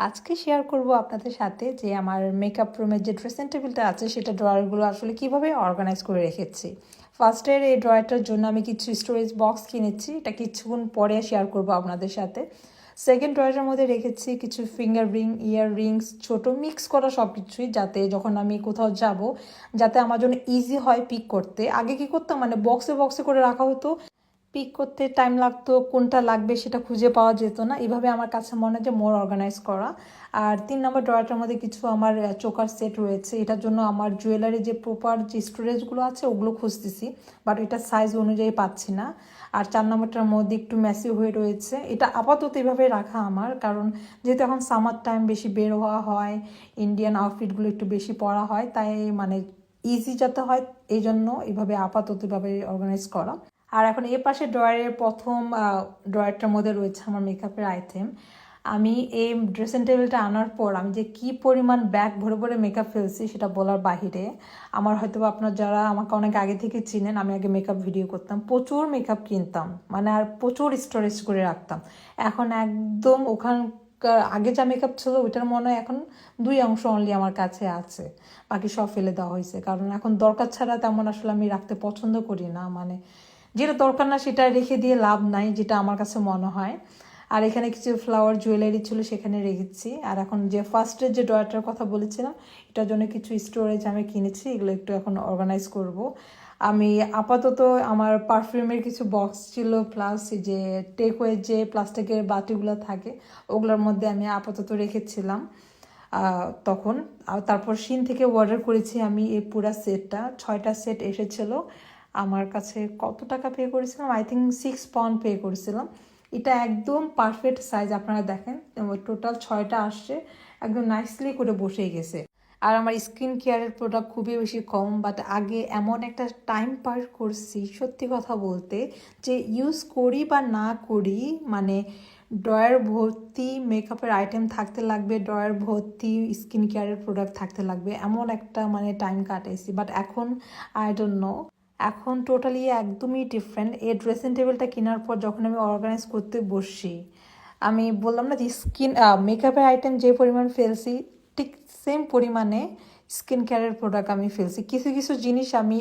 আজকে শেয়ার করব আপনাদের সাথে যে আমার মেকআপ রুমের যে ড্রেসিং টেবিলটা আছে সেটা ড্রয়ারগুলো আসলে কিভাবে অর্গানাইজ করে রেখেছি। ফার্স্টের এই ড্রয়ারটার জন্য আমি কিছু স্টোরেজ বক্স কিনেছি, এটা কিছুক্ষণ পরে শেয়ার করব আপনাদের সাথে। সেকেন্ড ড্রয়ারের মধ্যে রেখেছি কিছু ফিঙ্গার রিং, ইয়ার রিংস, ছোটো মিক্স করা সব কিছুই, যাতে যখন আমি কোথাও যাব যাতে আমার জন্য ইজি হয় পিক করতে। আগে কি করতাম, মানে বক্সে বক্সে করে রাখা হতো, পিক করতে টাইম লাগতো, কোনটা লাগবে সেটা খুঁজে পাওয়া যেত না। এইভাবে আমার কাছে মনে হয় যে মোর অর্গানাইজ করা। আর 3 নম্বর ড্রয়ারটার মধ্যে কিছু আমার চোকার সেট রয়েছে, এটার জন্য আমার জুয়েলারি যে প্রপার যে স্টোরেজগুলো আছে ওগুলো খুঁজতেছি, বাট এটা সাইজ অনুযায়ী পাচ্ছি না। আর 4 নম্বরটার মধ্যে একটু মেসি হয়ে রয়েছে, এটা আপাতত এভাবে রাখা আমার, কারণ যেহেতু এখন সামার টাইম বেশি বের হওয়া হয়, ইন্ডিয়ান আউটফিটগুলো একটু বেশি পরা হয়, তাই মানে ইজি যাতে হয় এই জন্য এভাবে আপাতত এভাবে অর্গানাইজ করা। আর এখন এ পাশে ড্রয়ারের প্রথম ড্রয়ারটার মধ্যে রয়েছে আমার মেকআপের আইটেম। আমি এই ড্রেসিং টেবিলটা আনার পর আমি যে কি পরিমাণ ব্যাগ ভরে ভরে মেকআপ ফেলছি সেটা বলার বাহিরে। আমার হয়তো আপনার যারা আমাকে অনেক আগে থেকে চিনেন, আমি আগে মেকআপ ভিডিও করতাম, প্রচুর মেকআপ কিনতাম, মানে আর প্রচুর স্টোরেজ করে রাখতাম। এখন একদম ওখানকার আগে যা মেকআপ ছিল ওইটার মনে হয় এখন 2 অংশ অনলি আমার কাছে আছে, বাকি সব ফেলে দেওয়া হয়েছে। কারণ এখন দরকার ছাড়া তেমন আসলে আমি রাখতে পছন্দ করি না, মানে যেটা দরকার না সেটা রেখে দিয়ে লাভ নাই, যেটা আমার কাছে মনে হয়। আর এখানে কিছু ফ্লাওয়ার জুয়েলারি ছিল, সেখানে রেখেছি। আর এখন যে ফার্স্টের যে ড্রয়ারটার কথা বলেছিলাম, এটার জন্য কিছু স্টোরেজ আমি কিনেছি, এগুলো একটু এখন অর্গানাইজ করব। আমি আপাতত আমার পারফিউমের কিছু বক্স ছিল, প্লাস যে টেকওয়ে যে প্লাস্টিকের বাটিগুলো থাকে ওগুলোর মধ্যে আমি আপাতত রেখেছিলাম তখন। আর তারপর শিন থেকে অর্ডার করেছি আমি এই পুরা সেটটা, 6টা সেট এসেছিলো। আমার কাছে কত টাকা পে করেছিলাম, আই থিঙ্ক 6 পাউন্ড পে করেছিলাম। এটা একদম পারফেক্ট সাইজ, আপনারা দেখেন টোটাল 6টা আসছে, একদম নাইসলি করে বসে গেছে। আর আমার স্কিন কেয়ারের প্রোডাক্ট খুবই বেশি কম, বাট আগে এমন একটা টাইম পার করছি সত্যি কথা বলতে, যে ইউজ করি বা না করি, মানে ড্রয়ার ভর্তি মেকআপের আইটেম থাকতে লাগবে, ড্রয়ার ভর্তি স্কিন কেয়ারের প্রোডাক্ট থাকতে লাগবে, এমন একটা মানে টাইম কাটাইছি। বাট এখন আই ডোন্ট নো, এখন টোটালি একদমই ডিফারেন্ট। এই ড্রেসিং টেবিলটা কেনার পর যখন আমি অর্গানাইজ করতে বসছি, আমি বললাম না যে স্কিন মেকআপের আইটেম যে পরিমাণ ফেলছি, ঠিক সেম পরিমাণে স্কিন কেয়ারের প্রোডাক্ট আমি ফেলছি। কিছু কিছু জিনিস আমি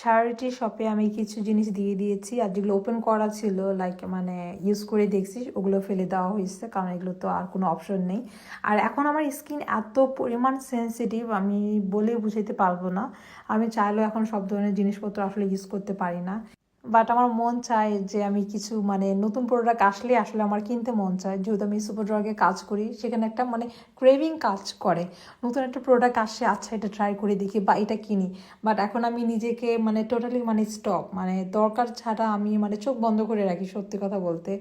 চ্যারিটি শপে আমি কিছু জিনিস দিয়ে দিয়েছি, আর যেগুলো ওপেন করা ছিল লাইক মানে ইউজ করে দেখছি ওগুলো ফেলে দেওয়া হয়েছে, কারণ এগুলো তো আর কোনো অপশন নেই। আর এখন আমার স্কিন এত পরিমাণ সেন্সিটিভ আমি বলে বুঝাইতে পারবো না। আমি চাইলেও এখন সব ধরনের জিনিসপত্র আসলে ইউজ করতে পারি না, বাট আমার মন চায় যে আমি কিছু মানে নতুন প্রোডাক্ট আসলে আসলে আমার কিনতে মন চায়। যেহেতু আমি সুপারড্রাগে কাজ করি, সেখানে একটা মানে ক্রেভিং কাজ করে, নতুন একটা প্রোডাক্ট আসছে, আচ্ছা এটা ট্রাই করে দেখি বা এটা কিনি। বাট এখন আমি নিজেকে মানে টোটালি মানে স্টপ, মানে দরকার ছাড়া আমি মানে চোখ বন্ধ করে রাখি সত্যি কথা বলতে।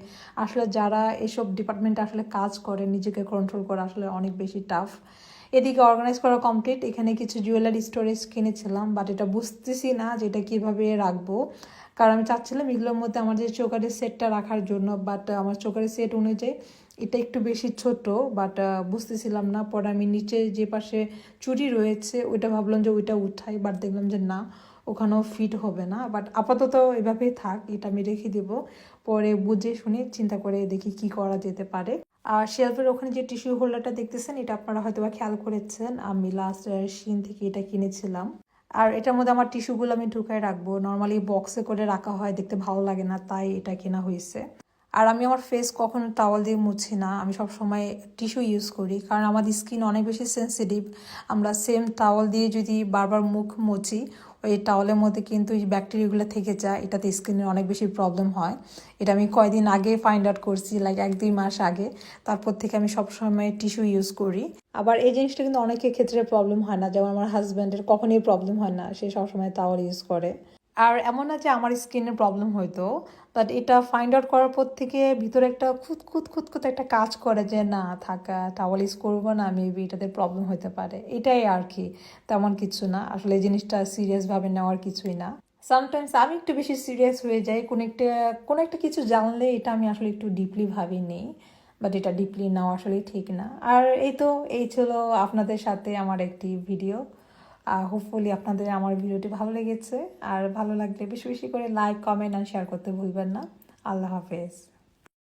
আসলে যারা এসব ডিপার্টমেন্টে আসলে কাজ করে নিজেকে কন্ট্রোল করা আসলে অনেক বেশি টাফ। এদিকে অর্গানাইজ করা কমপ্লিট, এখানে কিছু জুয়েলারি স্টোরেজ কিনেছিলাম, বাট এটা বুঝতেছি না যে এটা কীভাবে রাখবো, কারণ আমি চাচ্ছিলাম এগুলোর মধ্যে আমার যে চোকারের সেটটা রাখার জন্য, বাট আমার চোকারের সেট অনুযায়ী এটা একটু বেশি ছোট, বাট বুঝতেছিলাম না। পরে আমি নিচে যে পাশে চুড়ি রয়েছে ওইটা ভাবলাম যে ওইটা উঠাই, বাট দেখলাম যে না, ওখানেও ফিট হবে না। বাট আপাতত এভাবেই থাক, এটা আমি রেখে দেব, পরে বুঝে শুনে চিন্তা করে দেখি কি করা যেতে পারে। আর শেলফের ওখানে যে টিস্যু হোল্ডারটা দেখতেছেন, এটা আপনারা হয়তো বা খেয়াল করেছেন, আমি লাস্ট শিন থেকে এটা কিনেছিলাম। আর এটার মধ্যে আমার টিস্যুগুলো আমি ঢুকায় রাখবো, নর্মালি বক্সে করে রাখা হয়, দেখতে ভালো লাগে না, তাই এটা কেনা হয়েছে। আর আমি আমার ফেস কখনো টাওয়াল দিয়ে মুছি না, আমি সব সময় টিস্যু ইউজ করি, কারণ আমাদের স্কিন অনেক বেশি সেন্সিটিভ। আমরা সেম টাওয়াল দিয়ে যদি বারবার মুখ মুছি, ওই টাওয়ালের মধ্যে কিন্তু এই ব্যাকটেরিয়াগুলো থেকে যায়, এটাতে স্কিনের অনেক বেশি প্রবলেম হয়। এটা আমি কয়দিন আগে ফাইন্ড আউট করছি, লাইক 1-2 মাস আগে। তারপর থেকে আমি সবসময় টিস্যু ইউজ করি। আবার এই জিনিসটা কিন্তু অনেকের ক্ষেত্রে প্রবলেম হয় না, যেমন আমার হাজব্যান্ডের কখনোই প্রবলেম হয় না, সে সবসময় টাওয়াল ইউজ করে। আর এমন না যে আমার স্কিনের প্রবলেম হইতো, বাট এটা ফাইন্ড আউট করার পর থেকে ভিতরে একটা খুঁতখুত একটা কাজ করে যে না থাকা, টাওয়াল ইউজ করবো না, মেবি এটাতে প্রবলেম হতে পারে, এটাই আর কি, তেমন কিছু না। আসলে এই জিনিসটা সিরিয়াসভাবে নেওয়ার কিছুই না। সামটাইমস আমি একটু বেশি সিরিয়াস হয়ে যাই কোনো একটা কিছু জানলে, এটা আমি আসলে একটু ডিপলি ভাবি নেই, বাট এটা ডিপলি নেওয়া আসলে ঠিক না। আর এই ছিল আপনাদের সাথে আমার একটি ভিডিও। হোপফুলি আপনাদের আমার ভিডিওটি ভালো লেগেছে, আর ভালো লাগলে বেশি বেশি করে লাইক, কমেন্ট আর শেয়ার করতে ভুলবেন না। আল্লাহ হাফেজ।